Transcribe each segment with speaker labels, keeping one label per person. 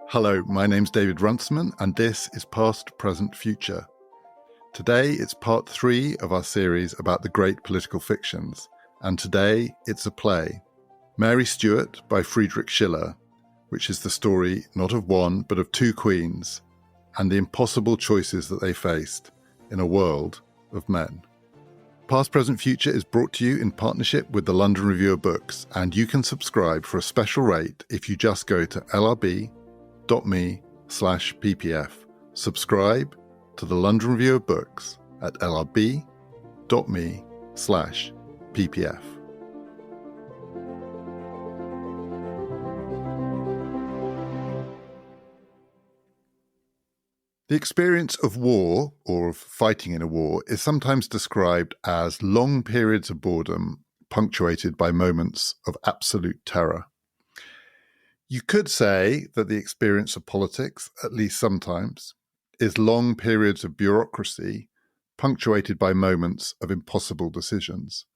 Speaker 1: Hello, my name's David Runciman, and this is Past, Present, Future. Today it's part 3 of our series about the great political fictions, and today it's a play, Mary Stuart by Friedrich Schiller, which is the story not of one but of two queens and the impossible choices that they faced in a world of men. Past, Present, Future is brought to you in partnership with the London Review of Books, and you can subscribe for a special rate if you just go to lrb.me/ppf. Subscribe to the London Review of Books at lrb.me/ppf. The experience of war, or of fighting in a war, is sometimes described as long periods of boredom punctuated by moments of absolute terror. You could say that the experience of politics, at least sometimes, is long periods of bureaucracy punctuated by moments of impossible decisions.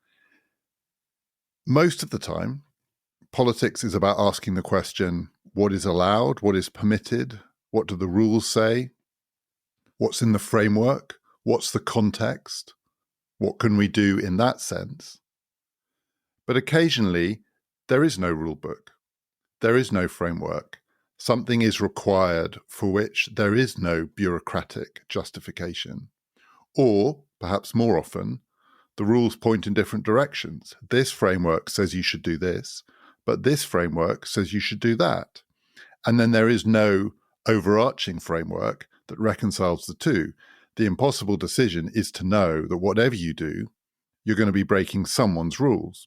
Speaker 1: Most of the time, politics is about asking the question, what is allowed, what is permitted, what do the rules say? What's in the framework? What's the context? What can we do in that sense? But occasionally, there is no rule book. There is no framework. Something is required for which there is no bureaucratic justification. Or, perhaps more often, the rules point in different directions. This framework says you should do this, but this framework says you should do that. And then there is no overarching framework that reconciles the two. The impossible decision is to know that whatever you do, you're going to be breaking someone's rules.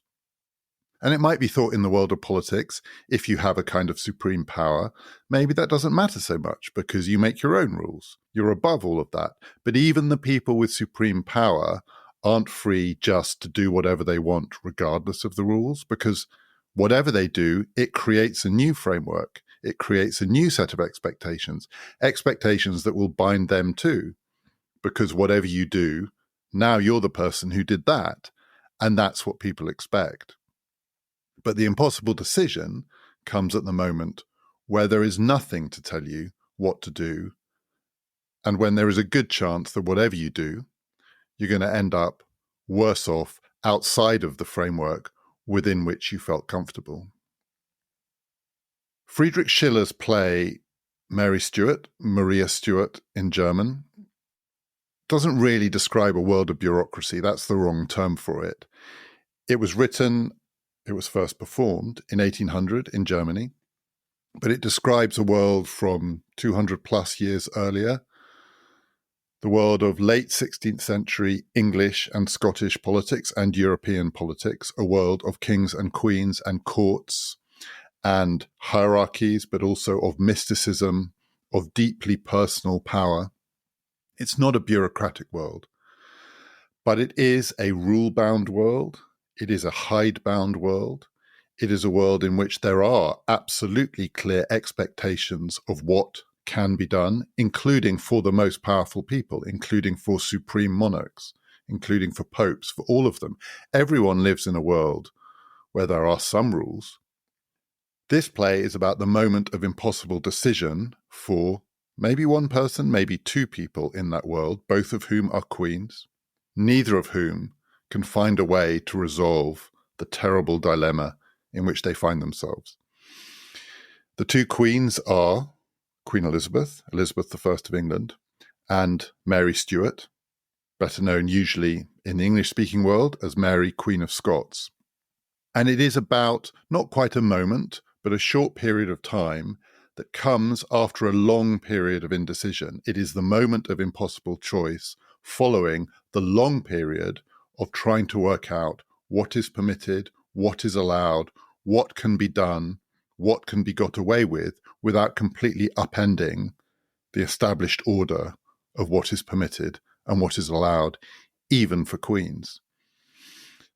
Speaker 1: And it might be thought in the world of politics, if you have a kind of supreme power, maybe that doesn't matter so much because you make your own rules. You're above all of that. But even the people with supreme power aren't free just to do whatever they want regardless of the rules, because whatever they do, it creates a new framework. It creates a new set of expectations that will bind them too. Because whatever you do, now you're the person who did that. And that's what people expect. But the impossible decision comes at the moment where there is nothing to tell you what to do, and when there is a good chance that whatever you do, you're going to end up worse off outside of the framework within which you felt comfortable. Friedrich Schiller's play Mary Stuart, Maria Stuart in German, doesn't really describe a world of bureaucracy. That's the wrong term for it. It was first performed in 1800 in Germany, but it describes a world from 200 plus years earlier, the world of late 16th century English and Scottish politics and European politics, a world of kings and queens and courts and hierarchies, but also of mysticism, of deeply personal power. It's not a bureaucratic world, but it is a rule-bound world. It is a hidebound world. It is a world in which there are absolutely clear expectations of what can be done, including for the most powerful people, including for supreme monarchs, including for popes, for all of them. Everyone lives in a world where there are some rules. This play is about the moment of impossible decision for maybe one person, maybe two people in that world, both of whom are queens, neither of whom can find a way to resolve the terrible dilemma in which they find themselves. The two queens are Queen Elizabeth, Elizabeth I of England, and Mary Stuart, better known usually in the English-speaking world as Mary, Queen of Scots. And it is about not quite a moment, but a short period of time that comes after a long period of indecision. It is the moment of impossible choice following the long period of trying to work out what is permitted, what is allowed, what can be done, what can be got away with without completely upending the established order of what is permitted and what is allowed, even for queens.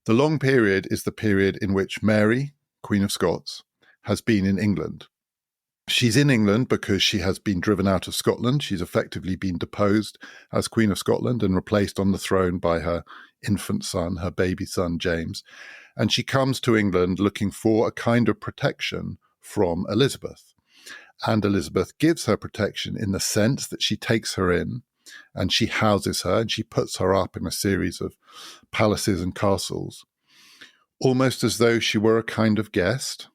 Speaker 1: The long period is the period in which Mary, Queen of Scots, has been in England. She's in England because she has been driven out of Scotland. She's effectively been deposed as Queen of Scotland and replaced on the throne by her infant son, her baby son, James. And she comes to England looking for a kind of protection from Elizabeth. And Elizabeth gives her protection in the sense that she takes her in and she houses her and she puts her up in a series of palaces and castles, almost as though she were a kind of guest.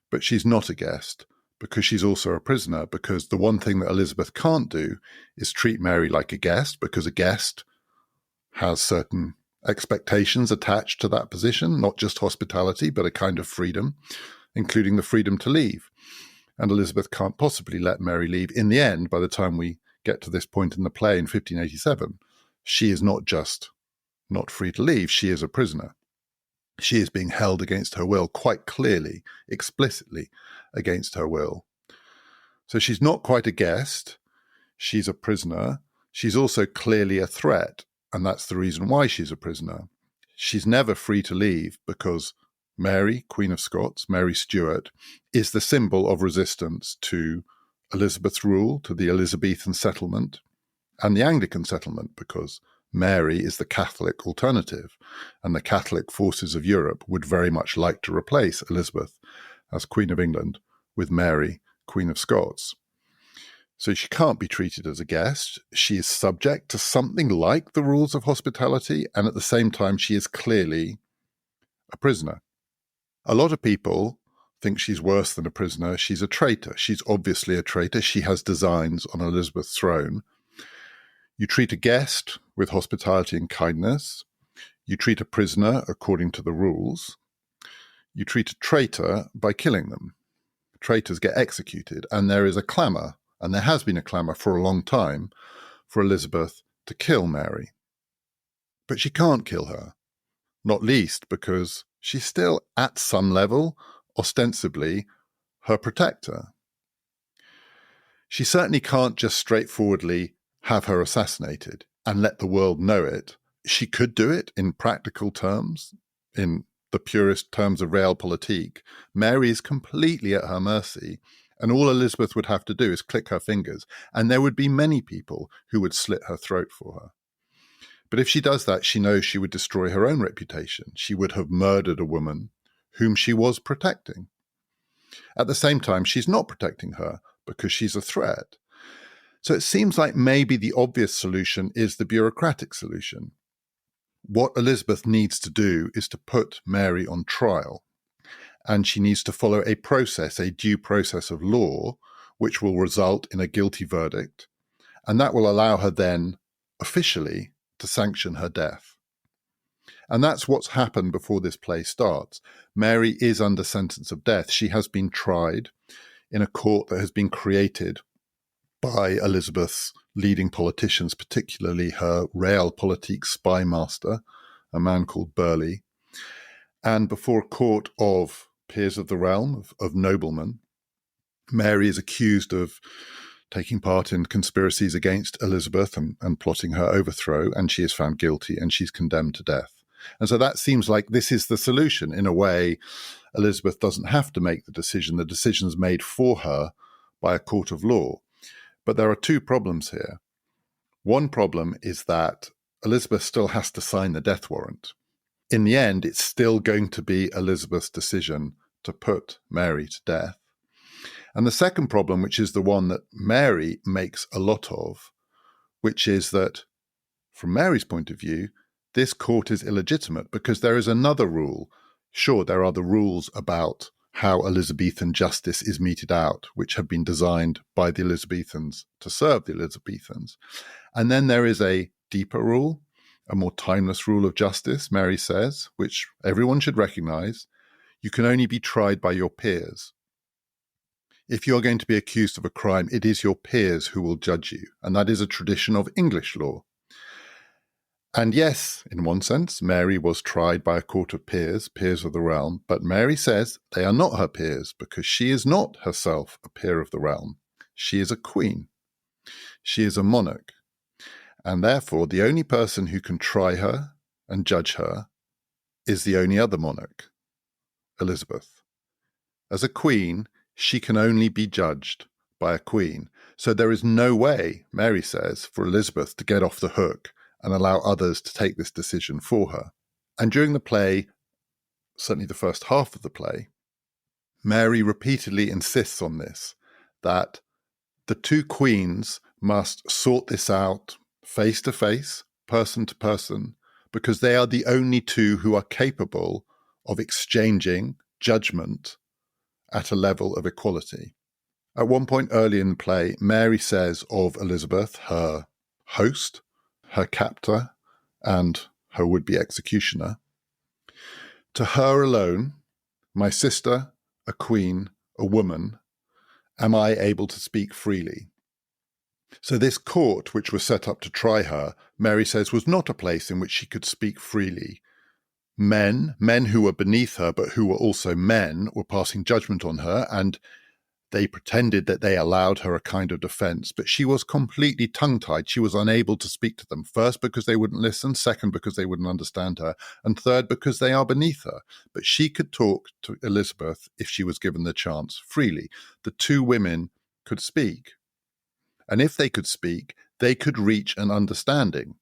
Speaker 1: But she's not a guest because she's also a prisoner, because the one thing that Elizabeth can't do is treat Mary like a guest, because a guest has certain expectations attached to that position, not just hospitality, but a kind of freedom, including the freedom to leave. And Elizabeth can't possibly let Mary leave. In the end, by the time we get to this point in the play in 1587, she is not just not free to leave, she is a prisoner. She is being held against her will, quite clearly, explicitly against her will. So she's not quite a guest. She's a prisoner. She's also clearly a threat, and that's the reason why she's a prisoner. She's never free to leave because Mary, Queen of Scots, Mary Stuart, is the symbol of resistance to Elizabeth's rule, to the Elizabethan settlement, and the Anglican settlement, because Mary is the Catholic alternative, and the Catholic forces of Europe would very much like to replace Elizabeth as Queen of England with Mary, Queen of Scots. So she can't be treated as a guest. She is subject to something like the rules of hospitality, and at the same time, she is clearly a prisoner. A lot of people think she's worse than a prisoner. She's a traitor. She's obviously a traitor. She has designs on Elizabeth's throne. You treat a guest with hospitality and kindness. You treat a prisoner according to the rules. You treat a traitor by killing them. Traitors get executed, and there is a clamour, and there has been a clamour for a long time, for Elizabeth to kill Mary. But she can't kill her, not least because she's still, at some level, ostensibly, her protector. She certainly can't just straightforwardly have her assassinated and let the world know it. She could do it in practical terms, in the purest terms of realpolitik. Mary is completely at her mercy, and all Elizabeth would have to do is click her fingers, and there would be many people who would slit her throat for her. But if she does that, she knows she would destroy her own reputation. She would have murdered a woman whom she was protecting. At the same time, she's not protecting her because she's a threat. So it seems like maybe the obvious solution is the bureaucratic solution. What Elizabeth needs to do is to put Mary on trial, and she needs to follow a process, a due process of law, which will result in a guilty verdict, and that will allow her then officially to sanction her death. And that's what's happened before this play starts. Mary is under sentence of death. She has been tried in a court that has been created by Elizabeth's leading politicians, particularly her realpolitik spy master, a man called Burleigh, and before a court of peers of the realm, of noblemen. Mary is accused of taking part in conspiracies against Elizabeth and plotting her overthrow, and she is found guilty and she's condemned to death. And so that seems like this is the solution. In a way, Elizabeth doesn't have to make the decision. The decision's made for her by a court of law. But there are two problems here. One problem is that Elizabeth still has to sign the death warrant. In the end, it's still going to be Elizabeth's decision to put Mary to death. And the second problem, which is the one that Mary makes a lot of, which is that, from Mary's point of view, this court is illegitimate because there is another rule. Sure, there are the rules about how Elizabethan justice is meted out, which have been designed by the Elizabethans to serve the Elizabethans. And then there is a deeper rule, a more timeless rule of justice, Mary says, which everyone should recognize. You can only be tried by your peers. If you're going to be accused of a crime, it is your peers who will judge you. And that is a tradition of English law. And yes, in one sense, Mary was tried by a court of peers, peers of the realm, but Mary says they are not her peers because she is not herself a peer of the realm. She is a queen. She is a monarch. And therefore, the only person who can try her and judge her is the only other monarch, Elizabeth. As a queen, she can only be judged by a queen. So there is no way, Mary says, for Elizabeth to get off the hook and allow others to take this decision for her. And during the play, certainly the first half of the play, Mary repeatedly insists on this, that the two queens must sort this out face to face, person to person, because they are the only two who are capable of exchanging judgment at a level of equality. At one point early in the play, Mary says of Elizabeth, her host, her captor, and her would-be executioner, "To her alone, my sister, a queen, a woman, am I able to speak freely." So this court, which was set up to try her, Mary says was not a place in which she could speak freely. Men who were beneath her, but who were also men, were passing judgment on her, and they pretended that they allowed her a kind of defense, but she was completely tongue-tied. She was unable to speak to them, first because they wouldn't listen, second because they wouldn't understand her, and third because they are beneath her. But she could talk to Elizabeth if she was given the chance freely. The two women could speak. And if they could speak, they could reach an understanding.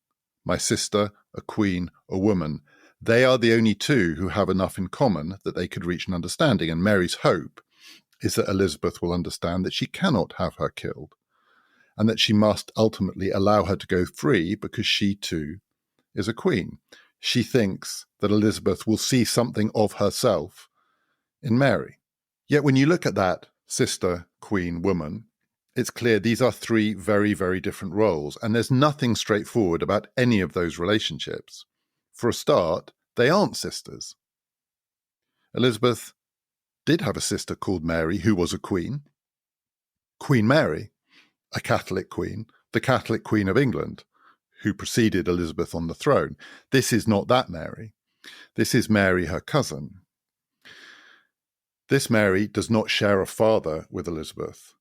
Speaker 1: My sister, a queen, a woman. They are the only two who have enough in common that they could reach an understanding. And Mary's hope is that Elizabeth will understand that she cannot have her killed, and that she must ultimately allow her to go free because she too is a queen. She thinks that Elizabeth will see something of herself in Mary. Yet when you look at that sister, queen, woman, it's clear these are three very, very different roles, and there's nothing straightforward about any of those relationships. For a start, they aren't sisters. Elizabeth did have a sister called Mary who was a queen. Queen Mary, a Catholic queen, the Catholic Queen of England, who preceded Elizabeth on the throne. This is not that Mary. This is Mary, her cousin. This Mary does not share a father with Elizabeth.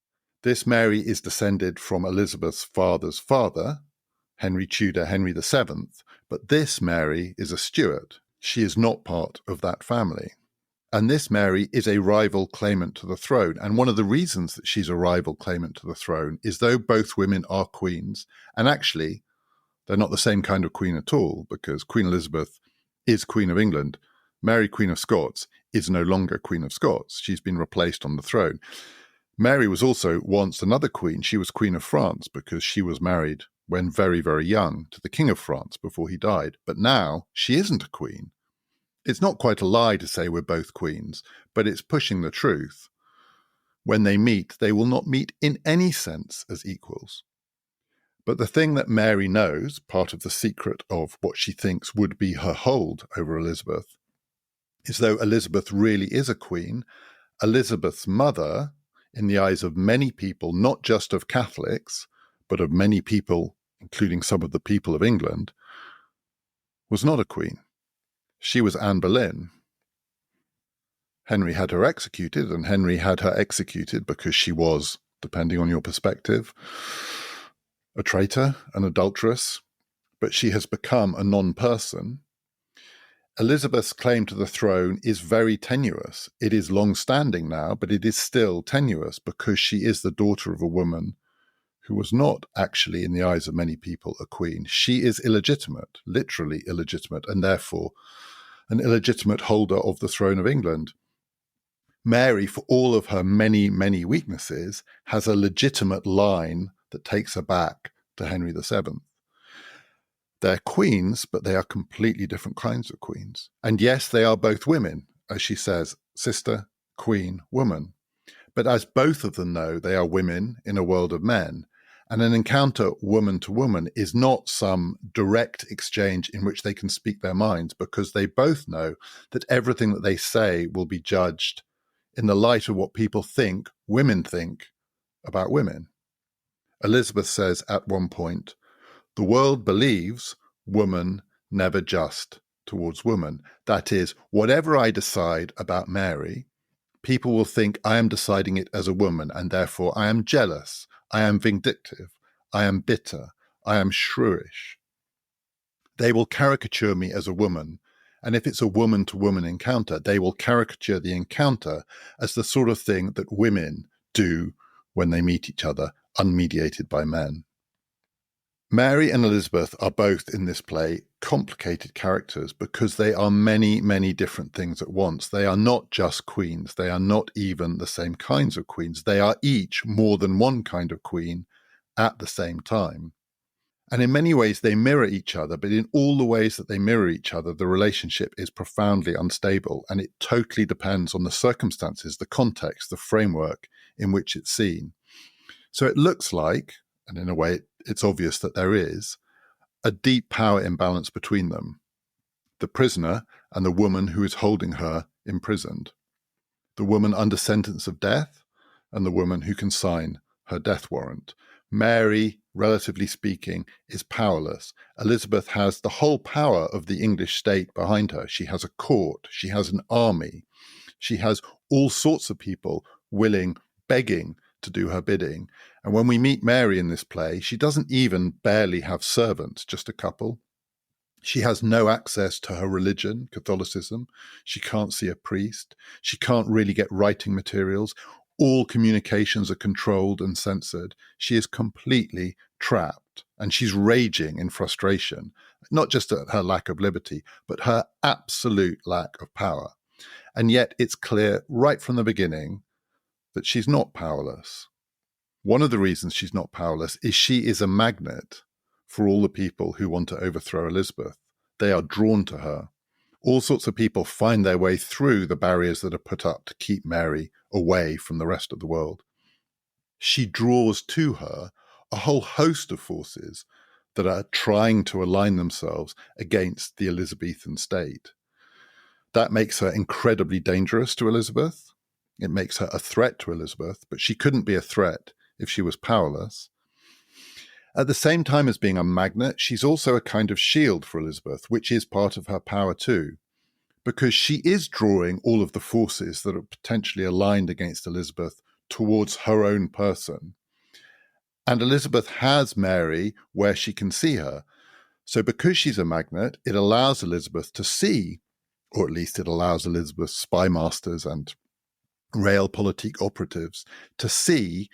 Speaker 1: This Mary is descended from Elizabeth's father's father, Henry Tudor, Henry VII, but this Mary is a Stuart. She is not part of that family. And this Mary is a rival claimant to the throne. And one of the reasons that she's a rival claimant to the throne is though both women are queens, and actually they're not the same kind of queen at all, because Queen Elizabeth is Queen of England. Mary, Queen of Scots, is no longer Queen of Scots. She's been replaced on the throne. Mary was also once another queen. She was Queen of France because she was married when very, very young to the King of France before he died. But now she isn't a queen. It's not quite a lie to say we're both queens, but it's pushing the truth. When they meet, they will not meet in any sense as equals. But the thing that Mary knows, part of the secret of what she thinks would be her hold over Elizabeth, is though Elizabeth really is a queen, Elizabeth's mother, in the eyes of many people, not just of Catholics, but of many people, including some of the people of England, was not a queen. She was Anne Boleyn. Henry had her executed, and Henry had her executed because she was, depending on your perspective, a traitor, an adulteress, but she has become a non-person. Elizabeth's claim to the throne is very tenuous. It is long-standing now, but it is still tenuous because she is the daughter of a woman who was not actually, in the eyes of many people, a queen. She is illegitimate, literally illegitimate, and therefore an illegitimate holder of the throne of England. Mary, for all of her many, many weaknesses, has a legitimate line that takes her back to Henry VII. They're queens, but they are completely different kinds of queens. And yes, they are both women, as she says, sister, queen, woman. But as both of them know, they are women in a world of men. And an encounter woman to woman is not some direct exchange in which they can speak their minds, because they both know that everything that they say will be judged in the light of what people think women think about women. Elizabeth says at one point, "The world believes woman never just towards woman." That is, whatever I decide about Mary, people will think I am deciding it as a woman, and therefore I am jealous, I am vindictive, I am bitter, I am shrewish. They will caricature me as a woman, And if it's a woman-to-woman encounter, they will caricature the encounter as the sort of thing that women do when they meet each other, unmediated by men. Mary and Elizabeth are both in this play complicated characters because they are many, many different things at once. They are not just queens. They are not even the same kinds of queens. They are each more than one kind of queen at the same time. And in many ways, they mirror each other, but in all the ways that they mirror each other, the relationship is profoundly unstable, and it totally depends on the circumstances, the context, the framework in which it's seen. So it looks like, and in a way it's obvious that there is, a deep power imbalance between them. The prisoner and the woman who is holding her imprisoned. The woman under sentence of death and the woman who can sign her death warrant. Mary, relatively speaking, is powerless. Elizabeth has the whole power of the English state behind her. She has a court. She has an army. She has all sorts of people willing, begging to do her bidding. And when we meet Mary in this play, she doesn't even barely have servants, just a couple. She has no access to her religion, Catholicism. She can't see a priest. She can't really get writing materials. All communications are controlled and censored. She is completely trapped, and she's raging in frustration, not just at her lack of liberty, but her absolute lack of power. And yet it's clear right from the beginning that she's not powerless. One of the reasons she's not powerless is she is a magnet for all the people who want to overthrow Elizabeth. They are drawn to her. All sorts of people find their way through the barriers that are put up to keep Mary away from the rest of the world. She draws to her a whole host of forces that are trying to align themselves against the Elizabethan state. That makes her incredibly dangerous to Elizabeth. It makes her a threat to Elizabeth, but she couldn't be a threat if she was powerless. At the same time as being a magnet, she's also a kind of shield for Elizabeth, which is part of her power too, because she is drawing all of the forces that are potentially aligned against Elizabeth towards her own person. And Elizabeth has Mary where she can see her. So because she's a magnet, it allows Elizabeth to see, or at least it allows Elizabeth's spy masters and realpolitik operatives to see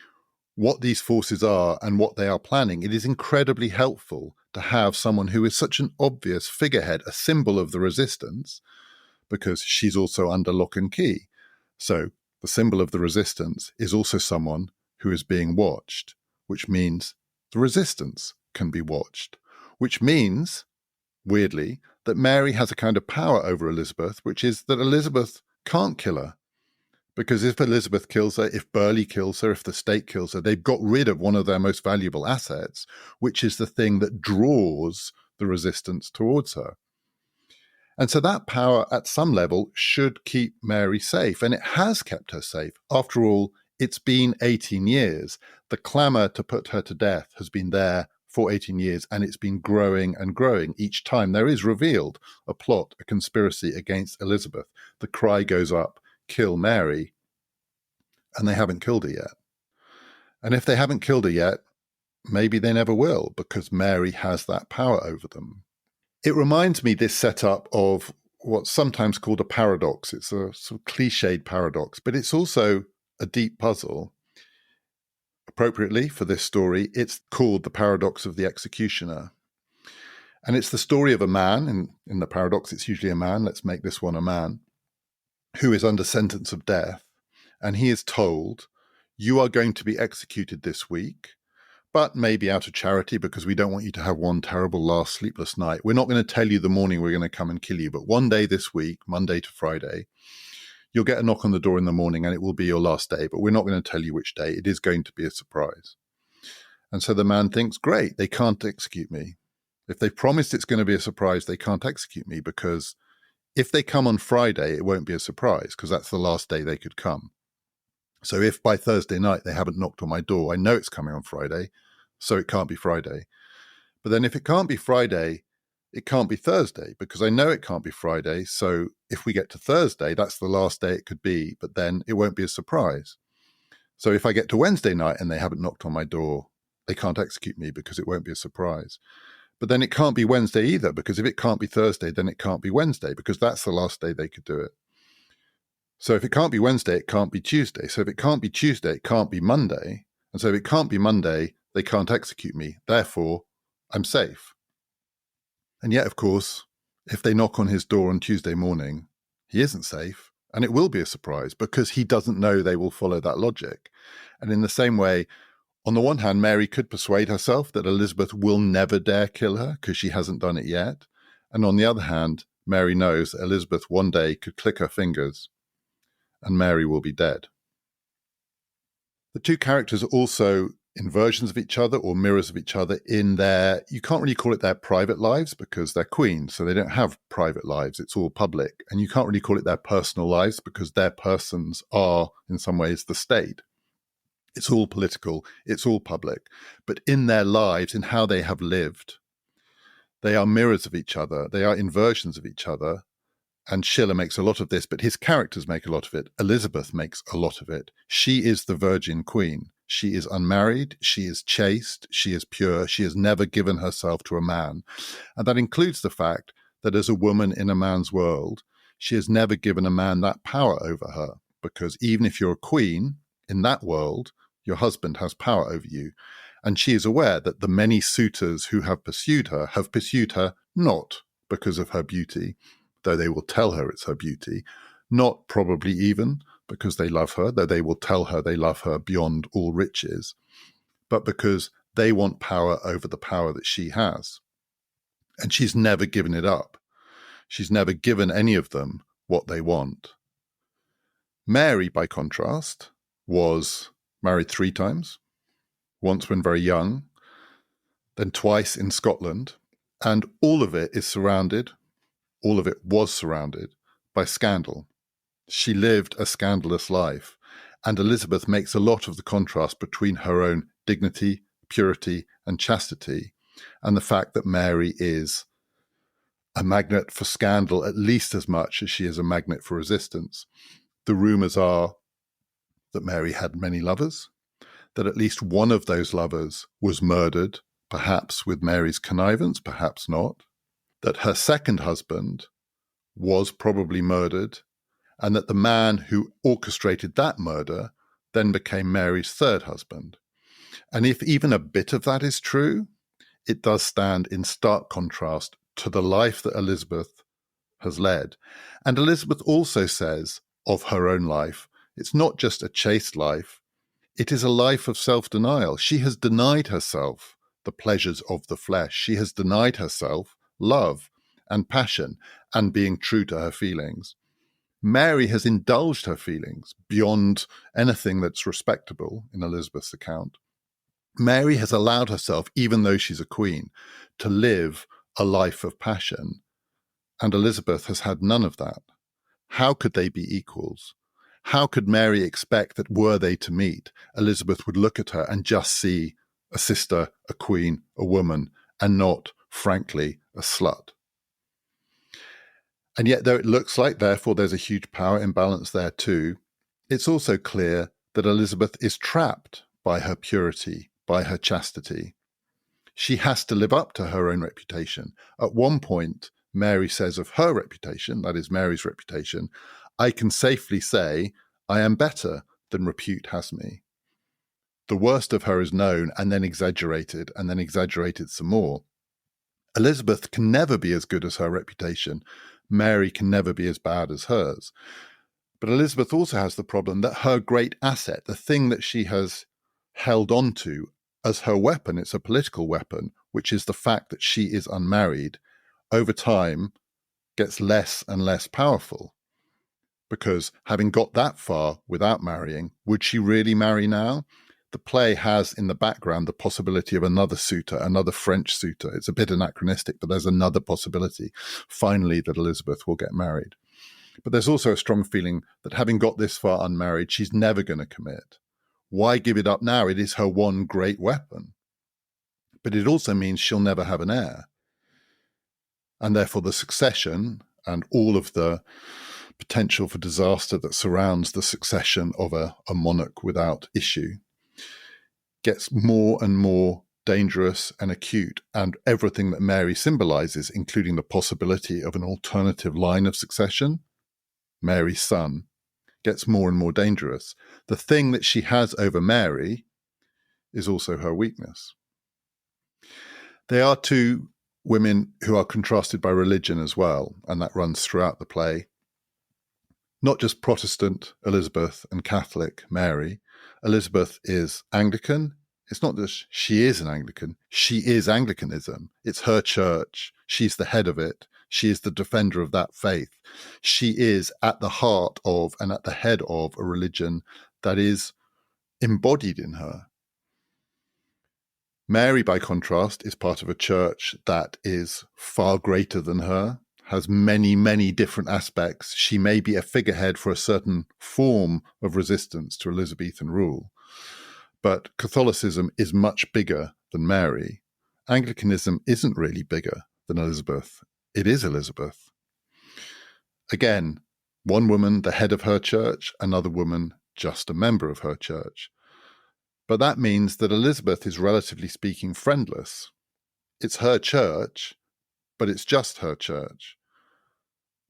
Speaker 1: what these forces are and what they are planning. It is incredibly helpful to have someone who is such an obvious figurehead, a symbol of the resistance, because she's also under lock and key. So the symbol of the resistance is also someone who is being watched, which means the resistance can be watched, which means, weirdly, that Mary has a kind of power over Elizabeth, which is that Elizabeth can't kill her. Because if Elizabeth kills her, if Burghley kills her, if the state kills her, they've got rid of one of their most valuable assets, which is the thing that draws the resistance towards her. And so that power, at some level, should keep Mary safe. And it has kept her safe. After all, it's been 18 years. The clamour to put her to death has been there for 18 years, and it's been growing and growing. Each time there is revealed a plot, a conspiracy against Elizabeth. The cry goes up, kill Mary, and they haven't killed her yet. And if they haven't killed her yet, maybe they never will, because Mary has that power over them. It reminds me, this setup, of what's sometimes called a paradox. It's a sort of cliched paradox, but it's also a deep puzzle. Appropriately for this story, it's called the paradox of the executioner. And it's the story of a man, in the paradox it's usually a man, let's make this one a man, who is under sentence of death, and he is told, you are going to be executed this week, but maybe out of charity, because we don't want you to have one terrible last sleepless night. We're not going to tell you the morning we're going to come and kill you, but one day this week, Monday to Friday, you'll get a knock on the door in the morning and it will be your last day, but we're not going to tell you which day. It is going to be a surprise. And so the man thinks, great, they can't execute me. If they've promised it's going to be a surprise, they can't execute me, because if they come on Friday, it won't be a surprise, because that's the last day they could come. So if by Thursday night they haven't knocked on my door, I know it's coming on Friday, so it can't be Friday. But then if it can't be Friday, it can't be Thursday, because I know it can't be Friday. So if we get to Thursday, that's the last day it could be, but then it won't be a surprise. So if I get to Wednesday night and they haven't knocked on my door, they can't execute me because it won't be a surprise. But then it can't be Wednesday either, because if it can't be Thursday, then it can't be Wednesday, because that's the last day they could do it. So if it can't be Wednesday, it can't be Tuesday. So if it can't be Tuesday, it can't be Monday. And so if it can't be Monday, they can't execute me. Therefore, I'm safe. And yet, of course, if they knock on his door on Tuesday morning, he isn't safe. And it will be a surprise because he doesn't know they will follow that logic. And in the same way, on the one hand, Mary could persuade herself that Elizabeth will never dare kill her because she hasn't done it yet. And on the other hand, Mary knows that Elizabeth one day could click her fingers and Mary will be dead. The two characters are also inversions of each other or mirrors of each other in their, you can't really call it their private lives because they're queens, so they don't have private lives, it's all public. And you can't really call it their personal lives because their persons are, in some ways, the state. It's all political, it's all public. But in their lives, in how they have lived, they are mirrors of each other, they are inversions of each other. And Schiller makes a lot of this, but his characters make a lot of it. Elizabeth makes a lot of it. She is the virgin queen. She is unmarried, she is chaste, she is pure, she has never given herself to a man. And that includes the fact that as a woman in a man's world, she has never given a man that power over her, because even if you're a queen in that world, your husband has power over you. And she is aware that the many suitors who have pursued her not because of her beauty, though they will tell her it's her beauty, not probably even because they love her, though they will tell her they love her beyond all riches, but because they want power over the power that she has. And she's never given it up. She's never given any of them what they want. Mary, by contrast, was married 3 times, once when very young, then twice in Scotland, and all of it was surrounded by scandal. She lived a scandalous life, and Elizabeth makes a lot of the contrast between her own dignity, purity, and chastity, and the fact that Mary is a magnet for scandal at least as much as she is a magnet for resistance. The rumours are that Mary had many lovers, that at least one of those lovers was murdered, perhaps with Mary's connivance, perhaps not, that her second husband was probably murdered, and that the man who orchestrated that murder then became Mary's third husband. And if even a bit of that is true, it does stand in stark contrast to the life that Elizabeth has led. And Elizabeth also says of her own life, it's not just a chaste life, it is a life of self-denial. She has denied herself the pleasures of the flesh. She has denied herself love and passion and being true to her feelings. Mary has indulged her feelings beyond anything that's respectable in Elizabeth's account. Mary has allowed herself, even though she's a queen, to live a life of passion, and Elizabeth has had none of that. How could they be equals? How could Mary expect that were they to meet, Elizabeth would look at her and just see a sister, a queen, a woman, and not, frankly, a slut? And yet, though it looks like, therefore, there's a huge power imbalance there too, it's also clear that Elizabeth is trapped by her purity, by her chastity. She has to live up to her own reputation. At one point, Mary says of her reputation, that is Mary's reputation, I can safely say I am better than repute has me. The worst of her is known and then exaggerated some more. Elizabeth can never be as good as her reputation. Mary can never be as bad as hers. But Elizabeth also has the problem that her great asset, the thing that she has held on to as her weapon, it's a political weapon, which is the fact that she is unmarried, over time gets less and less powerful. Because having got that far without marrying, would she really marry now? The play has in the background the possibility of another suitor, another French suitor. It's a bit anachronistic, but there's another possibility, finally, that Elizabeth will get married. But there's also a strong feeling that having got this far unmarried, she's never going to commit. Why give it up now? It is her one great weapon. But it also means she'll never have an heir. And therefore the succession and all of the potential for disaster that surrounds the succession of a monarch without issue gets more and more dangerous and acute, and everything that Mary symbolizes, including the possibility of an alternative line of succession, Mary's son, gets more and more dangerous. The thing that she has over Mary is also her weakness. They are two women who are contrasted by religion as well, and that runs throughout the play. Not just Protestant Elizabeth and Catholic Mary. Elizabeth is Anglican. It's not that she is an Anglican. She is Anglicanism. It's her church. She's the head of it. She is the defender of that faith. She is at the heart of and at the head of a religion that is embodied in her. Mary, by contrast, is part of a church that is far greater than her, has many, many different aspects. She may be a figurehead for a certain form of resistance to Elizabethan rule. But Catholicism is much bigger than Mary. Anglicanism isn't really bigger than Elizabeth. It is Elizabeth. Again, one woman, the head of her church, another woman, just a member of her church. But that means that Elizabeth is, relatively speaking, friendless. It's her church, but it's just her church.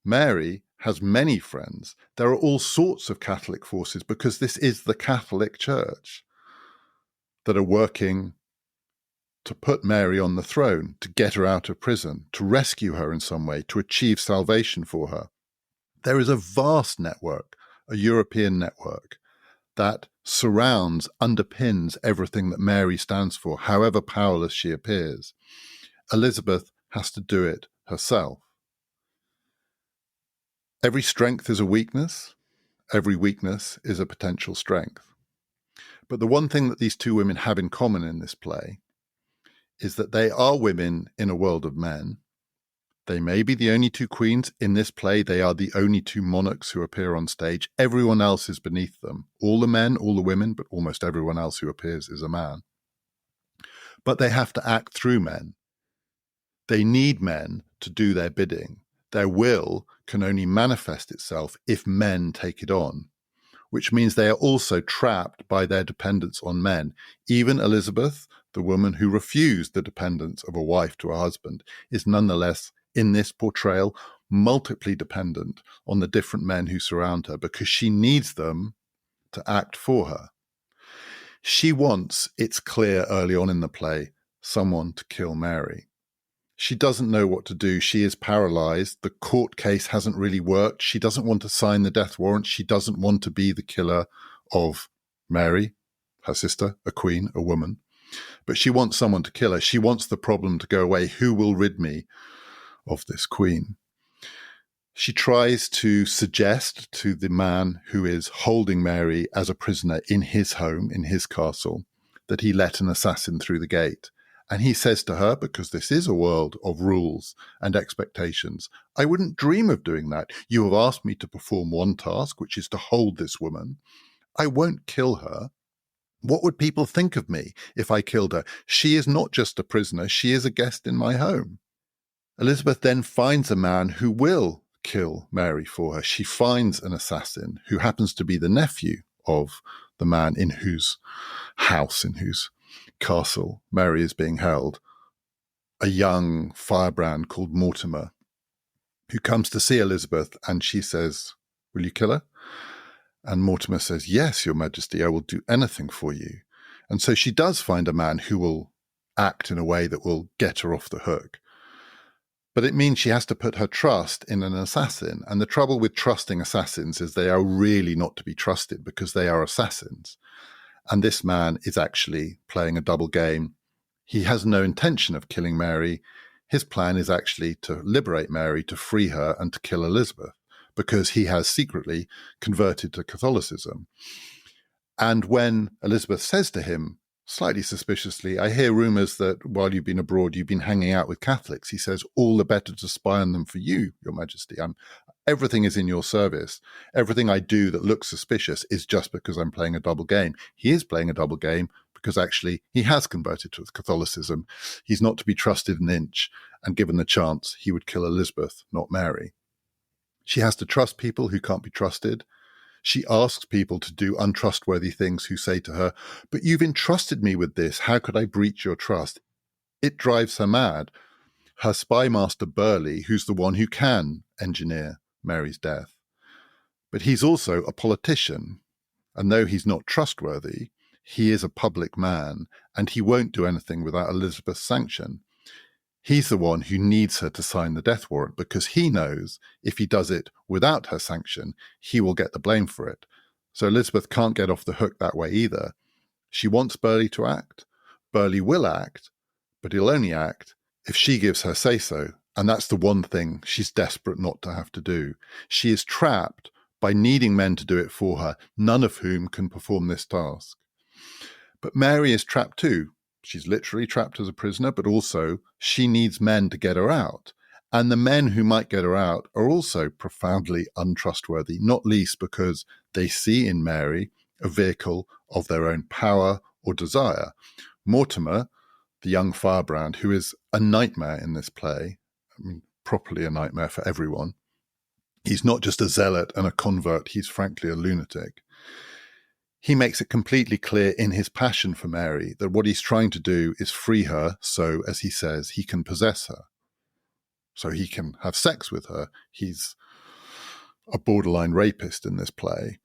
Speaker 1: Mary has many friends. There are all sorts of Catholic forces because this is the Catholic Church that are working to put Mary on the throne, to get her out of prison, to rescue her in some way, to achieve salvation for her. There is a vast network, a European network, that surrounds, underpins everything that Mary stands for, however powerless she appears. Elizabeth has to do it herself. Every strength is a weakness. Every weakness is a potential strength. But the one thing that these two women have in common in this play is that they are women in a world of men. They may be the only two queens. In this play, they are the only two monarchs who appear on stage. Everyone else is beneath them. All the men, all the women, but almost everyone else who appears is a man. But they have to act through men. They need men to do their bidding. Their will can only manifest itself if men take it on, which means they are also trapped by their dependence on men. Even Elizabeth, the woman who refused the dependence of a wife to a husband, is nonetheless, in this portrayal, multiply dependent on the different men who surround her because she needs them to act for her. She wants, it's clear early on in the play, someone to kill Mary. She doesn't know what to do. She is paralyzed. The court case hasn't really worked. She doesn't want to sign the death warrant. She doesn't want to be the killer of Mary, her sister, a queen, a woman. But she wants someone to kill her. She wants the problem to go away. Who will rid me of this queen? She tries to suggest to the man who is holding Mary as a prisoner in his home, in his castle, that he let an assassin through the gate. And he says to her, because this is a world of rules and expectations, I wouldn't dream of doing that. You have asked me to perform one task, which is to hold this woman. I won't kill her. What would people think of me if I killed her? She is not just a prisoner. She is a guest in my home. Elizabeth then finds a man who will kill Mary for her. She finds an assassin who happens to be the nephew of the man in whose house, in whose castle Mary is being held, a young firebrand called Mortimer, who comes to see Elizabeth, and she says, will you kill her? And Mortimer says, yes, Your Majesty, I will do anything for you. And so she does find a man who will act in a way that will get her off the hook. But it means she has to put her trust in an assassin. And the trouble with trusting assassins is they are really not to be trusted because they are assassins. And this man is actually playing a double game. He has no intention of killing Mary. His plan is actually to liberate Mary, to free her, and to kill Elizabeth, because he has secretly converted to Catholicism. And when Elizabeth says to him, slightly suspiciously, I hear rumors that while you've been abroad, you've been hanging out with Catholics, he says, all the better to spy on them for you, Your Majesty. Everything is in your service. Everything I do that looks suspicious is just because I'm playing a double game. He is playing a double game because actually he has converted to Catholicism. He's not to be trusted an inch, and given the chance, he would kill Elizabeth, not Mary. She has to trust people who can't be trusted. She asks people to do untrustworthy things who say to her, "But you've entrusted me with this. How could I breach your trust?" It drives her mad. Her spy master Burley, who's the one who can engineer Mary's death. But he's also a politician. And though he's not trustworthy, he is a public man, and he won't do anything without Elizabeth's sanction. He's the one who needs her to sign the death warrant because he knows if he does it without her sanction, he will get the blame for it. So Elizabeth can't get off the hook that way either. She wants Burley to act. Burley will act, but he'll only act if she gives her say-so. And that's the one thing she's desperate not to have to do. She is trapped by needing men to do it for her, none of whom can perform this task. But Mary is trapped too. She's literally trapped as a prisoner, but also she needs men to get her out. And the men who might get her out are also profoundly untrustworthy, not least because they see in Mary a vehicle of their own power or desire. Mortimer, the young firebrand, who is a nightmare in this play, properly a nightmare for everyone. He's not just a zealot and a convert, he's frankly a lunatic. He makes it completely clear in his passion for Mary that what he's trying to do is free her so, as he says, he can possess her. So he can have sex with her. He's a borderline rapist in this play.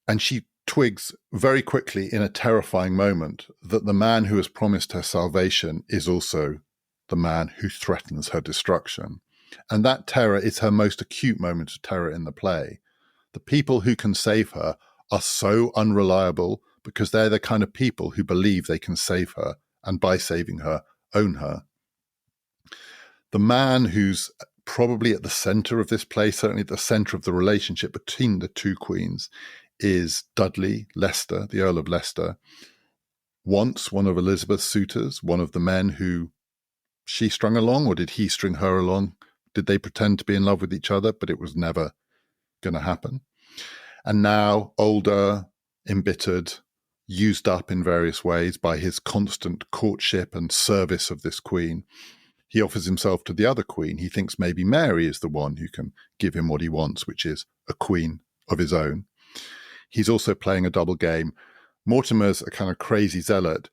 Speaker 1: And she twigs very quickly in a terrifying moment that the man who has promised her salvation is also the man who threatens her destruction. And that terror is her most acute moment of terror in the play. The people who can save her are so unreliable because they're the kind of people who believe they can save her and by saving her, own her. The man who's probably at the center of this play, certainly at the center of the relationship between the two queens, is Dudley Leicester, the Earl of Leicester, once one of Elizabeth's suitors, one of the men who she strung along, or did he string her along? Did they pretend to be in love with each other? But it was never going to happen. And now, older, embittered, used up in various ways by his constant courtship and service of this queen, he offers himself to the other queen. He thinks maybe Mary is the one who can give him what he wants, which is a queen of his own. He's also playing a double game. Mortimer's a kind of crazy zealot.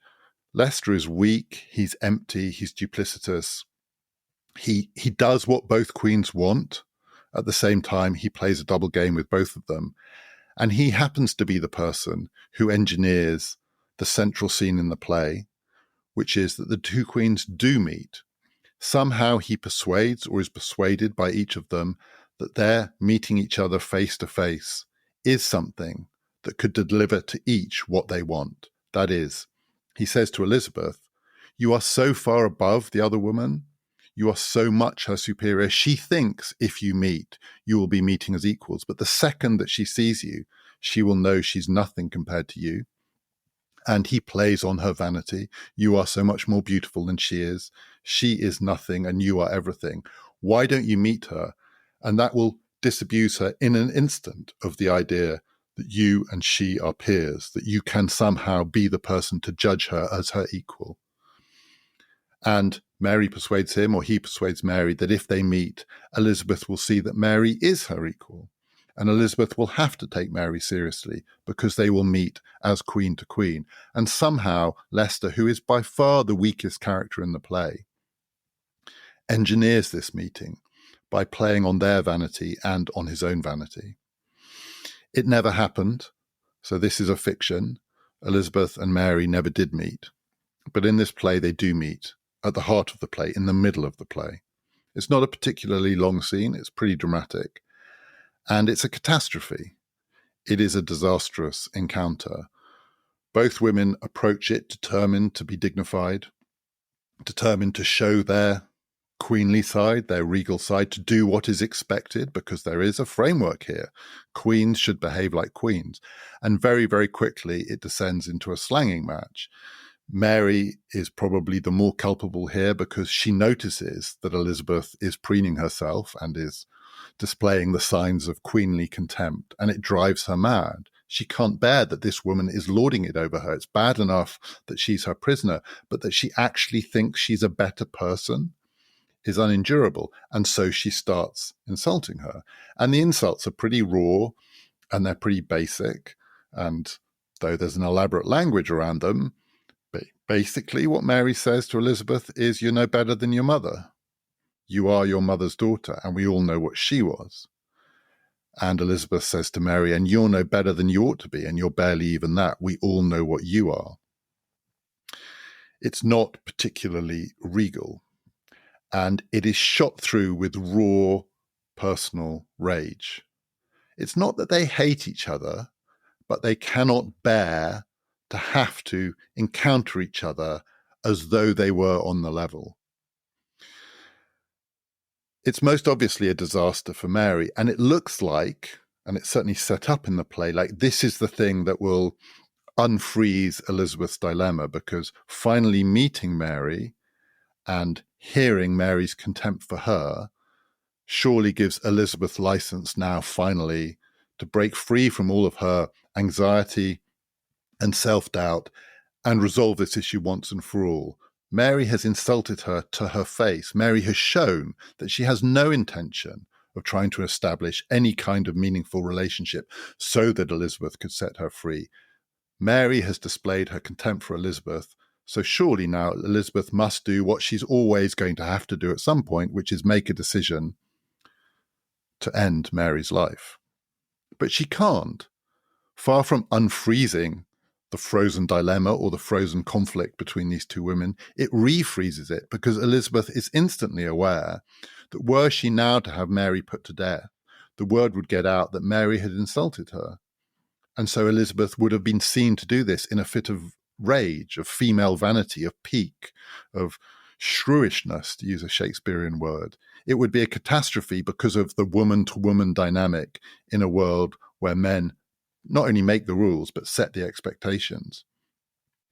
Speaker 1: Leicester is weak, he's empty, he's duplicitous. He does what both queens want. At the same time, he plays a double game with both of them. And he happens to be the person who engineers the central scene in the play, which is that the two queens do meet. Somehow he persuades or is persuaded by each of them that their meeting each other face to face is something that could deliver to each what they want. That is, he says to Elizabeth, "You are so far above the other woman. You are so much her superior. She thinks if you meet, you will be meeting as equals. But the second that she sees you, she will know she's nothing compared to you." And he plays on her vanity. You are so much more beautiful than she is. She is nothing and you are everything. Why don't you meet her? And that will disabuse her in an instant of the idea that you and she are peers, that you can somehow be the person to judge her as her equal. And Mary persuades him, or he persuades Mary, that if they meet, Elizabeth will see that Mary is her equal. And Elizabeth will have to take Mary seriously because they will meet as queen to queen. And somehow Leicester, who is by far the weakest character in the play, engineers this meeting by playing on their vanity and on his own vanity. It never happened, so this is a fiction. Elizabeth and Mary never did meet. But in this play, they do meet at the heart of the play, in the middle of the play. It's not a particularly long scene. It's pretty dramatic. And it's a catastrophe. It is a disastrous encounter. Both women approach it determined to be dignified, determined to show their queenly side, their regal side, to do what is expected, because there is a framework here. Queens should behave like queens. And very, very quickly, it descends into a slanging match. Mary is probably the more culpable here because she notices that Elizabeth is preening herself and is displaying the signs of queenly contempt, and it drives her mad. She can't bear that this woman is lording it over her. It's bad enough that she's her prisoner, but that she actually thinks she's a better person is unendurable. And so she starts insulting her. And the insults are pretty raw and they're pretty basic. And though there's an elaborate language around them, basically what Mary says to Elizabeth is, you're no better than your mother. You are your mother's daughter, and we all know what she was. And Elizabeth says to Mary, and you're no better than you ought to be, and you're barely even that. We all know what you are. It's not particularly regal, and it is shot through with raw personal rage. It's not that they hate each other, but they cannot bear to have to encounter each other as though they were on the level. It's most obviously a disaster for Mary, and it looks like, and it's certainly set up in the play, like this is the thing that will unfreeze Elizabeth's dilemma, because finally meeting Mary and hearing Mary's contempt for her surely gives Elizabeth license now finally to break free from all of her anxiety and self-doubt and resolve this issue once and for all. Mary has insulted her to her face. Mary has shown that she has no intention of trying to establish any kind of meaningful relationship so that Elizabeth could set her free. Mary has displayed her contempt for Elizabeth, so surely now Elizabeth must do what she's always going to have to do at some point, which is make a decision to end Mary's life. But she can't. Far from unfreezing the frozen dilemma or the frozen conflict between these two women, it refreezes it, because Elizabeth is instantly aware that were she now to have Mary put to death, the word would get out that Mary had insulted her. And so Elizabeth would have been seen to do this in a fit of rage, of female vanity, of pique, of shrewishness, to use a Shakespearean word. It would be a catastrophe because of the woman-to-woman dynamic in a world where men not only make the rules, but set the expectations.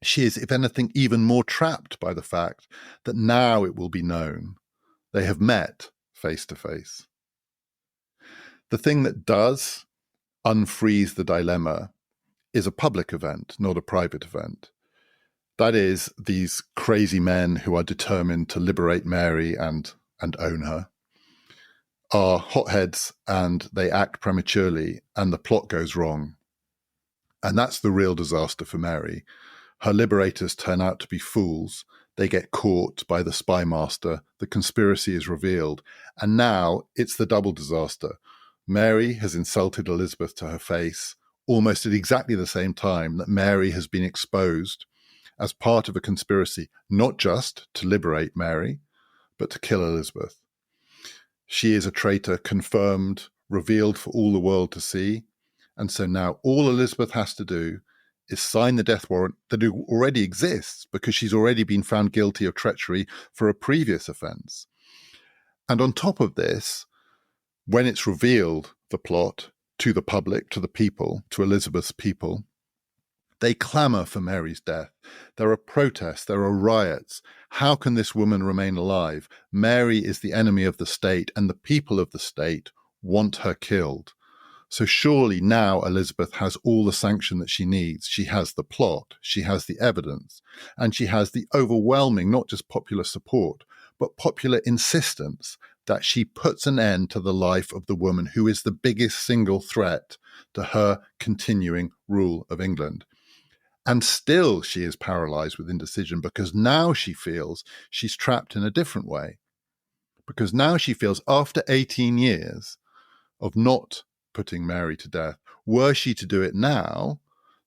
Speaker 1: She is, if anything, even more trapped by the fact that now it will be known they have met face to face. The thing that does unfreeze the dilemma is a public event, not a private event. That is, these crazy men who are determined to liberate Mary and own her are hotheads, and they act prematurely, and the plot goes wrong. And that's the real disaster for Mary. Her liberators turn out to be fools. They get caught by the spy master. The conspiracy is revealed. And now it's the double disaster. Mary has insulted Elizabeth to her face almost at exactly the same time that Mary has been exposed as part of a conspiracy, not just to liberate Mary, but to kill Elizabeth. She is a traitor, confirmed, revealed for all the world to see. And so now all Elizabeth has to do is sign the death warrant that already exists, because she's already been found guilty of treachery for a previous offence. And on top of this, when it's revealed, the plot, to the public, to the people, to Elizabeth's people, they clamour for Mary's death. There are protests, there are riots. How can this woman remain alive? Mary is the enemy of the state, and the people of the state want her killed. So surely now Elizabeth has all the sanction that she needs. She has the plot, she has the evidence, and she has the overwhelming, not just popular support, but popular insistence that she puts an end to the life of the woman who is the biggest single threat to her continuing rule of England. And still she is paralyzed with indecision, because now she feels she's trapped in a different way. Because now she feels, after 18 years of not putting Mary to death, were she to do it now,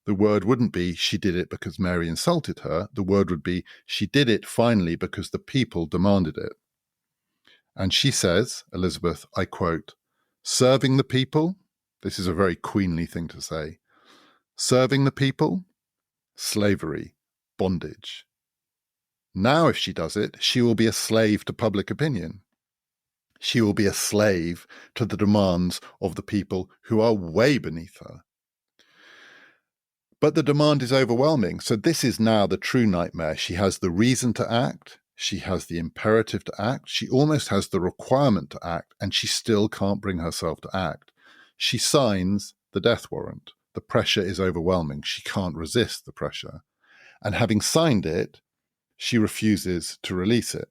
Speaker 1: the word wouldn't be she did it because Mary insulted her. The word would be she did it finally because the people demanded it. And she says, Elizabeth, I quote, "Serving the people," this is a very queenly thing to say, "serving the people, slavery, bondage. Now if she does it, she will be a slave to public opinion. She will be a slave to the demands of the people who are way beneath her." But the demand is overwhelming. So this is now the true nightmare. She has the reason to act. She has the imperative to act. She almost has the requirement to act, and she still can't bring herself to act. She signs the death warrant. The pressure is overwhelming. She can't resist the pressure. And having signed it, she refuses to release it.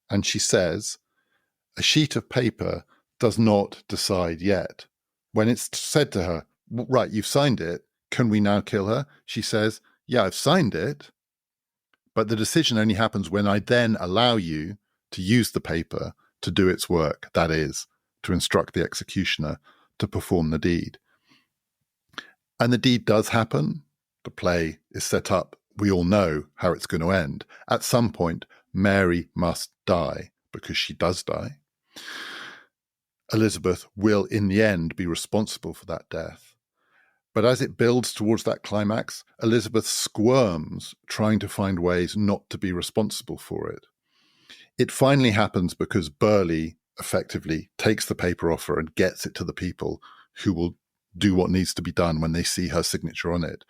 Speaker 1: And she says, a sheet of paper does not decide yet. When it's said to her, Right, you've signed it. Can we now kill her? She says, yeah, I've signed it, but the decision only happens when I then allow you to use the paper to do its work, that is, to instruct the executioner to perform the deed. And the deed does happen. The play is set up. We all know how it's going to end. At some point, Mary must die, because she does die. Elizabeth will, in the end, be responsible for that death. But as it builds towards that climax, Elizabeth squirms, trying to find ways not to be responsible for it. It finally happens because Burleigh effectively takes the paper off her and gets it to the people who will do what needs to be done when they see her signature on it.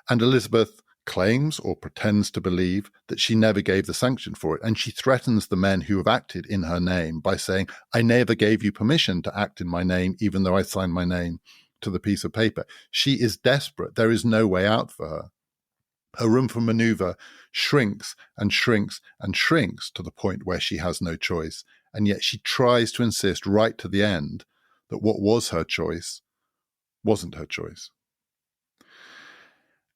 Speaker 1: And Elizabeth claims or pretends to believe that she never gave the sanction for it. And she threatens the men who have acted in her name by saying, I never gave you permission to act in my name, even though I signed my name to the piece of paper. She is desperate. There is no way out for her. Her room for maneuver shrinks and shrinks and shrinks to the point where she has no choice. And yet she tries to insist right to the end that what was her choice wasn't her choice.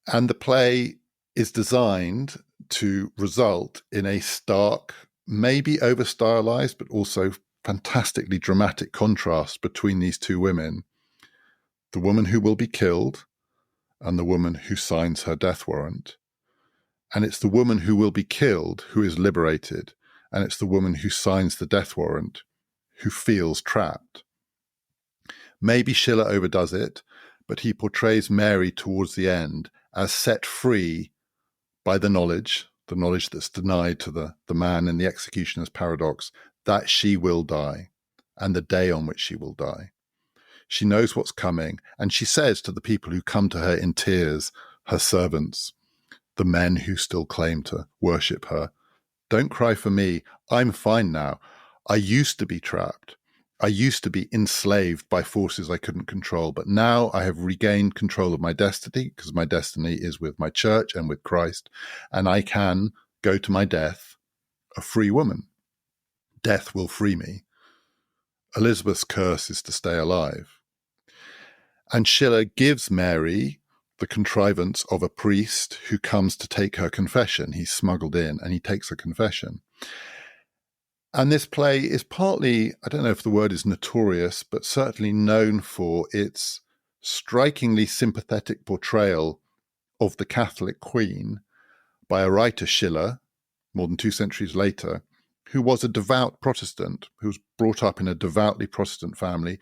Speaker 1: And the play is designed to result in a stark, maybe over-stylized, but also fantastically dramatic contrast between these two women. The woman who will be killed and the woman who signs her death warrant. And it's the woman who will be killed who is liberated. And it's the woman who signs the death warrant who feels trapped. Maybe Schiller overdoes it, but he portrays Mary towards the end as set free by the knowledge that's denied to the man in the executioner's paradox, that she will die and the day on which she will die. She knows what's coming, and she says to the people who come to her in tears, her servants, the men who still claim to worship her, don't cry for me. I'm fine now. I used to be trapped. I used to be enslaved by forces I couldn't control, but now I have regained control of my destiny, because my destiny is with my church and with Christ, and I can go to my death a free woman. Death will free me. Elizabeth's curse is to stay alive. And Schiller gives Mary the contrivance of a priest who comes to take her confession. He's smuggled in and he takes her confession. And this play is partly, I don't know if the word is notorious, but certainly known for its strikingly sympathetic portrayal of the Catholic Queen by a writer, Schiller, more than 2 centuries later, who was a devout Protestant, who was brought up in a devoutly Protestant family,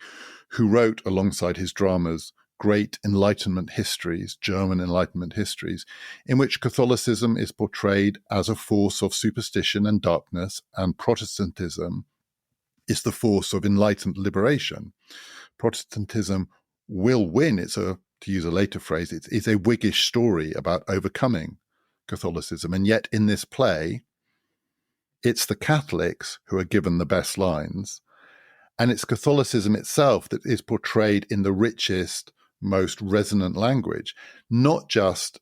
Speaker 1: who wrote alongside his dramas great Enlightenment histories, German Enlightenment histories, in which Catholicism is portrayed as a force of superstition and darkness, and Protestantism is the force of enlightened liberation. Protestantism will win. To use a later phrase, it's a Whiggish story about overcoming Catholicism. And yet in this play, it's the Catholics who are given the best lines, and it's Catholicism itself that is portrayed in the richest, most resonant language, not just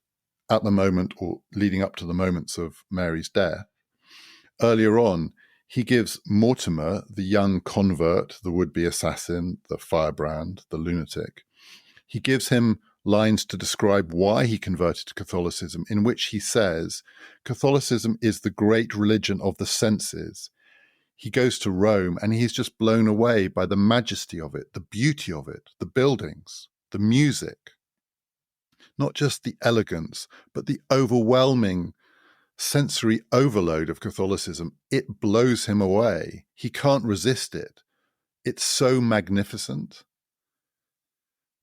Speaker 1: at the moment or leading up to the moments of Mary's death. Earlier on, he gives Mortimer, the young convert, the would-be assassin, the firebrand, the lunatic, he gives him lines to describe why he converted to Catholicism, in which he says, Catholicism is the great religion of the senses. He goes to Rome and he's just blown away by the majesty of it, the beauty of it, the buildings, the music. Not just the elegance, but the overwhelming sensory overload of Catholicism. It blows him away. He can't resist it. It's so magnificent.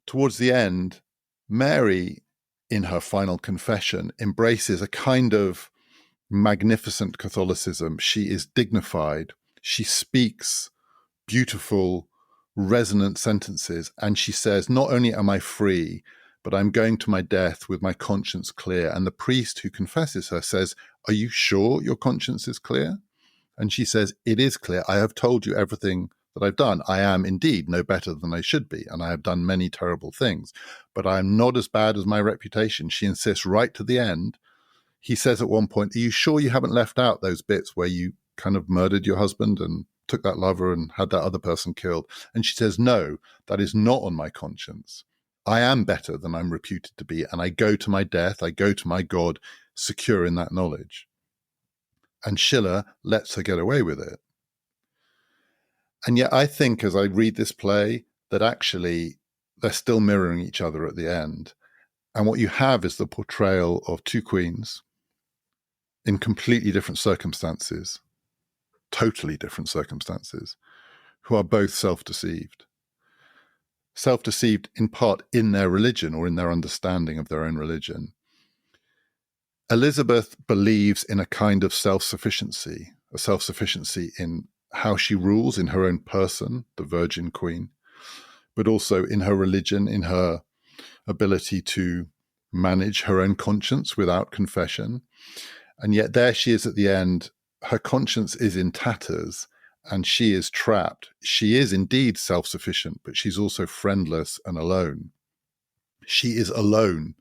Speaker 1: Towards the end, Mary, in her final confession, embraces a kind of magnificent Catholicism. She is dignified. She speaks beautiful, resonant sentences. And she says, not only am I free, but I'm going to my death with my conscience clear. And the priest who confesses her says, are you sure your conscience is clear? And she says, it is clear. I have told you everything that I've done. I am indeed no better than I should be, and I have done many terrible things, but I am not as bad as my reputation. She insists right to the end. He says at one point, are you sure you haven't left out those bits where you kind of murdered your husband and took that lover and had that other person killed? And she says, no, that is not on my conscience. I am better than I'm reputed to be, and I go to my death, I go to my God, secure in that knowledge. And Schiller lets her get away with it. And yet I think, as I read this play, that actually they're still mirroring each other at the end. And what you have is the portrayal of two queens in completely different circumstances, totally different circumstances, who are both self-deceived. Self-deceived in part in their religion or in their understanding of their own religion. Elizabeth believes in a kind of self-sufficiency, a self-sufficiency in how she rules in her own person, the Virgin Queen, but also in her religion, in her ability to manage her own conscience without confession. And yet there she is at the end. Her conscience is in tatters and she is trapped. She is indeed self-sufficient, but she's also friendless and alone. She is alone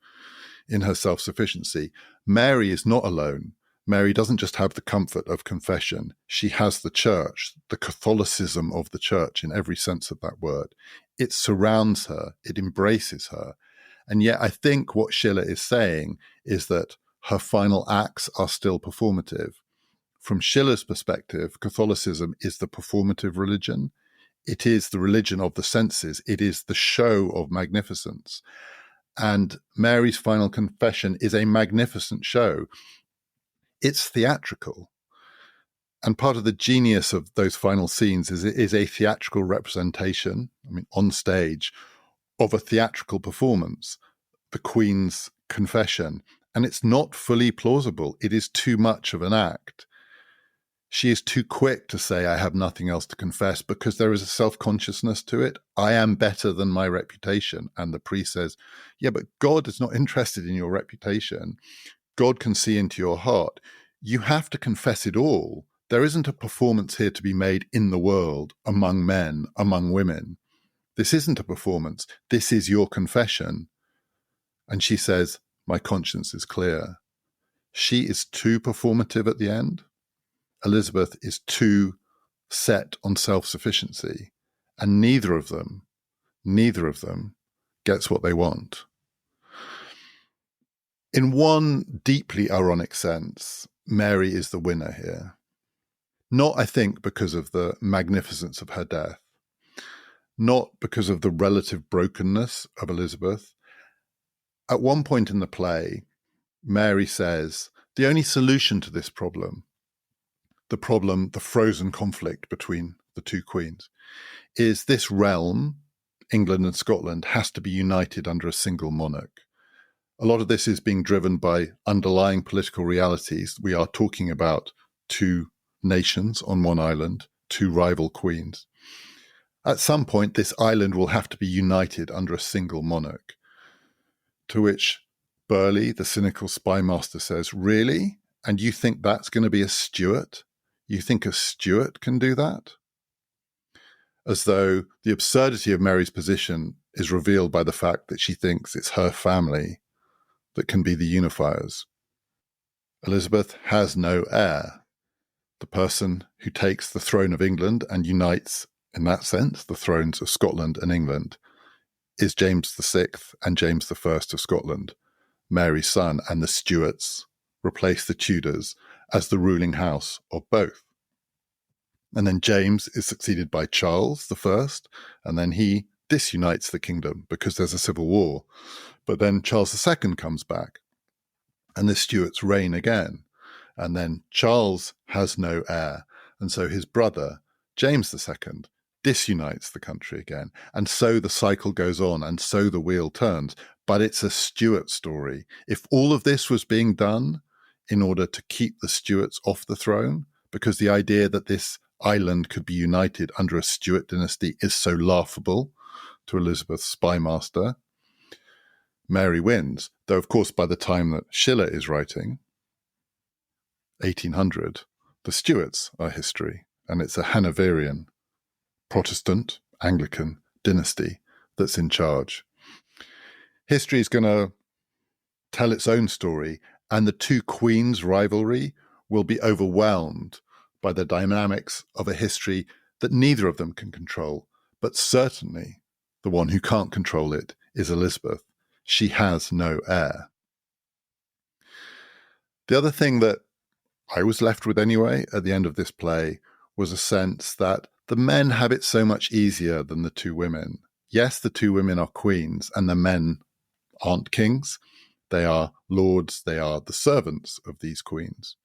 Speaker 1: in her self-sufficiency. Mary is not alone. Mary doesn't just have the comfort of confession. She has the church, the Catholicism of the church in every sense of that word. It surrounds her. It embraces her. And yet I think what Schiller is saying is that her final acts are still performative. From Schiller's perspective, Catholicism is the performative religion. It is the religion of the senses. It is the show of magnificence. And Mary's final confession is a magnificent show. It's theatrical. And part of the genius of those final scenes is it is a theatrical representation, on stage, of a theatrical performance, the Queen's confession. And it's not fully plausible. It is too much of an act. She is too quick to say, I have nothing else to confess, because there is a self-consciousness to it. I am better than my reputation. And the priest says, yeah, but God is not interested in your reputation. God can see into your heart. You have to confess it all. There isn't a performance here to be made in the world, among men, among women. This isn't a performance. This is your confession. And she says, my conscience is clear. She is too performative at the end. Elizabeth is too set on self-sufficiency. And neither of them gets what they want. In one deeply ironic sense, Mary is the winner here. Not, I think, because of the magnificence of her death, not because of the relative brokenness of Elizabeth. At one point in the play, Mary says, the only solution to this problem, the frozen conflict between the two queens, is this realm, England and Scotland, has to be united under a single monarch. A lot of this is being driven by underlying political realities. We are talking about two nations on one island, two rival queens. At some point, this island will have to be united under a single monarch. To which Burleigh, the cynical spy master, says, really? And you think that's going to be a Stuart? You think a Stuart can do that? As though the absurdity of Mary's position is revealed by the fact that she thinks it's her family that can be the unifiers. Elizabeth has no heir. The person who takes the throne of England and unites, in that sense, the thrones of Scotland and England is James VI and James I of Scotland, Mary's son, and the Stuarts replace the Tudors as the ruling house of both. And then James is succeeded by Charles I, and then he disunites the kingdom because there's a civil war. But then Charles II comes back, and the Stuarts reign again. And then Charles has no heir, and so his brother, James II, disunites the country again. And so the cycle goes on, and so the wheel turns. But it's a Stuart story. If all of this was being done in order to keep the Stuarts off the throne, because the idea that this island could be united under a Stuart dynasty is so laughable to Elizabeth's spy master, Mary wins. Though, of course, by the time that Schiller is writing, 1800, the Stuarts are history, and it's a Hanoverian, Protestant, Anglican dynasty that's in charge. History is going to tell its own story, and the two queens' rivalry will be overwhelmed by the dynamics of a history that neither of them can control, but certainly the one who can't control it is Elizabeth. She has no heir. The other thing that I was left with anyway at the end of this play was a sense that the men have it so much easier than the two women. Yes, the two women are queens and the men aren't kings. They are lords, they are the servants of these queens.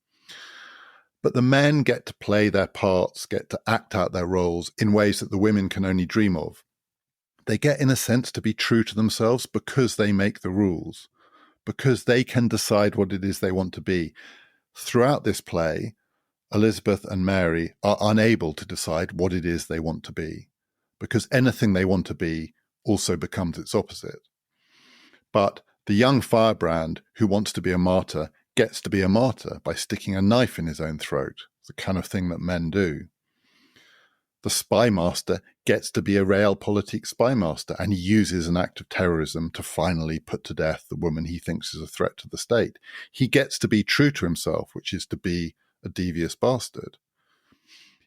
Speaker 1: But the men get to play their parts, get to act out their roles in ways that the women can only dream of. They get, in a sense, to be true to themselves because they make the rules, because they can decide what it is they want to be. Throughout this play, Elizabeth and Mary are unable to decide what it is they want to be, because anything they want to be also becomes its opposite. But the young firebrand who wants to be a martyr gets to be a martyr by sticking a knife in his own throat, the kind of thing that men do. The spy master gets to be a realpolitik spy master, and he uses an act of terrorism to finally put to death the woman he thinks is a threat to the state. He gets to be true to himself, which is to be a devious bastard.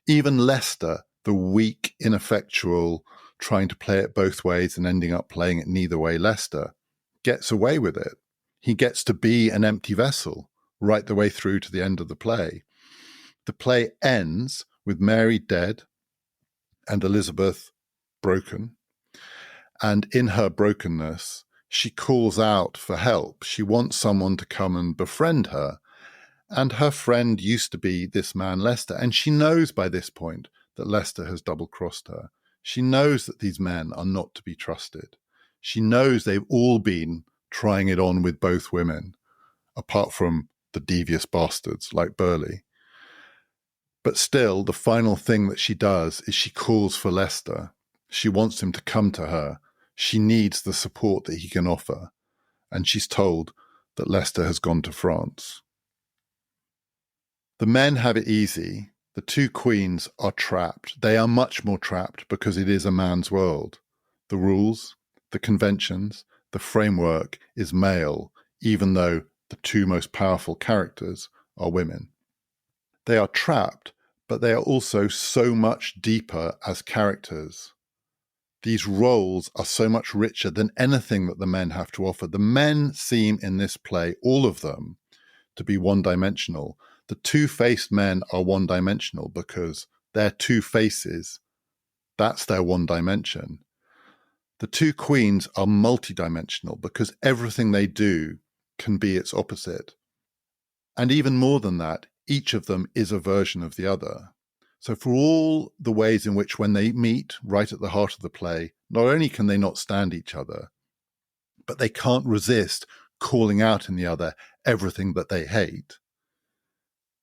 Speaker 1: Even Leicester, the weak, ineffectual, trying to play it both ways and ending up playing it neither way Leicester, gets away with it. He gets to be an empty vessel right the way through to the end of the play. The play ends with Mary dead and Elizabeth broken. And in her brokenness, she calls out for help. She wants someone to come and befriend her. And her friend used to be this man, Leicester. And she knows by this point that Leicester has double-crossed her. She knows that these men are not to be trusted. She knows they've all been trying it on with both women, apart from the devious bastards like Burleigh. But still, the final thing that she does is she calls for Leicester. She wants him to come to her. She needs the support that he can offer. And she's told that Leicester has gone to France. The men have it easy. The two queens are trapped. They are much more trapped because it is a man's world. The rules, the conventions, the framework is male, even though the two most powerful characters are women. They are trapped, but they are also so much deeper as characters. These roles are so much richer than anything that the men have to offer. The men seem in this play, all of them, to be one-dimensional. The two-faced men are one-dimensional because they're two faces. That's their one dimension. The two queens are multidimensional because everything they do can be its opposite. And even more than that, each of them is a version of the other. So for all the ways in which when they meet right at the heart of the play, not only can they not stand each other, but they can't resist calling out in the other everything that they hate.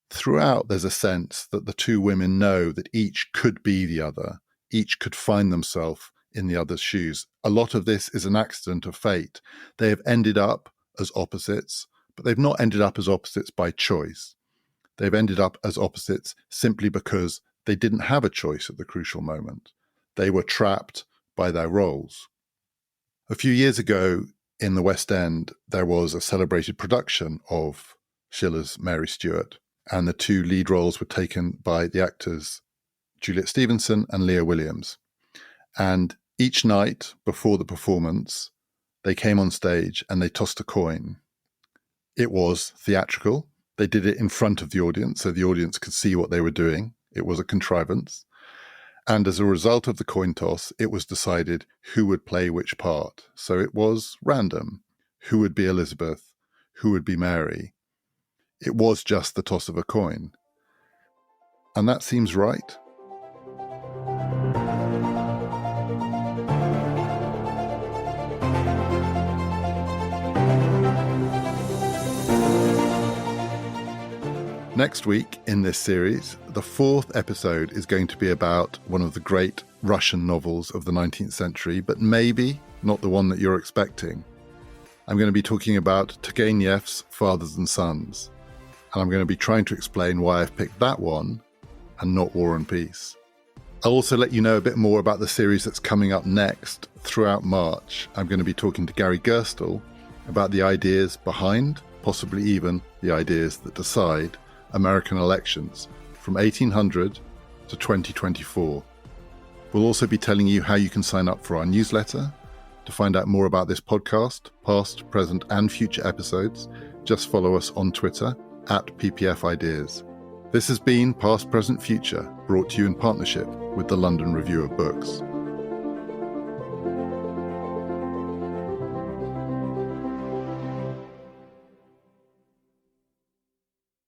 Speaker 1: Throughout, there's a sense that the two women know that each could be the other, each could find themselves in the other's shoes. A lot of this is an accident of fate. They have ended up as opposites, but they've not ended up as opposites by choice. They've ended up as opposites simply because they didn't have a choice at the crucial moment. They were trapped by their roles. A few years ago in the West End, there was a celebrated production of Schiller's Mary Stuart, and the two lead roles were taken by the actors Juliet Stevenson and Leah Williams. And each night before the performance, they came on stage and they tossed a coin. It was theatrical. They did it in front of the audience so the audience could see what they were doing. It was a contrivance. And as a result of the coin toss, it was decided who would play which part. So it was random. Who would be Elizabeth? Who would be Mary? It was just the toss of a coin. And that seems right. Next week in this series, the fourth episode is going to be about one of the great Russian novels of the 19th century, but maybe not the one that you're expecting. I'm going to be talking about Turgenev's Fathers and Sons, and I'm going to be trying to explain why I've picked that one and not War and Peace. I'll also let you know a bit more about the series that's coming up next throughout March. I'm going to be talking to Gary Gerstle about the ideas behind, possibly even the ideas that decide, American elections from 1800 to 2024. We'll also be telling you how you can sign up for our newsletter To find out more about this podcast, past, present, and future episodes, just follow us on Twitter @PPF Ideas. This has been Past, Present, Future, brought to you in partnership with the London Review of Books.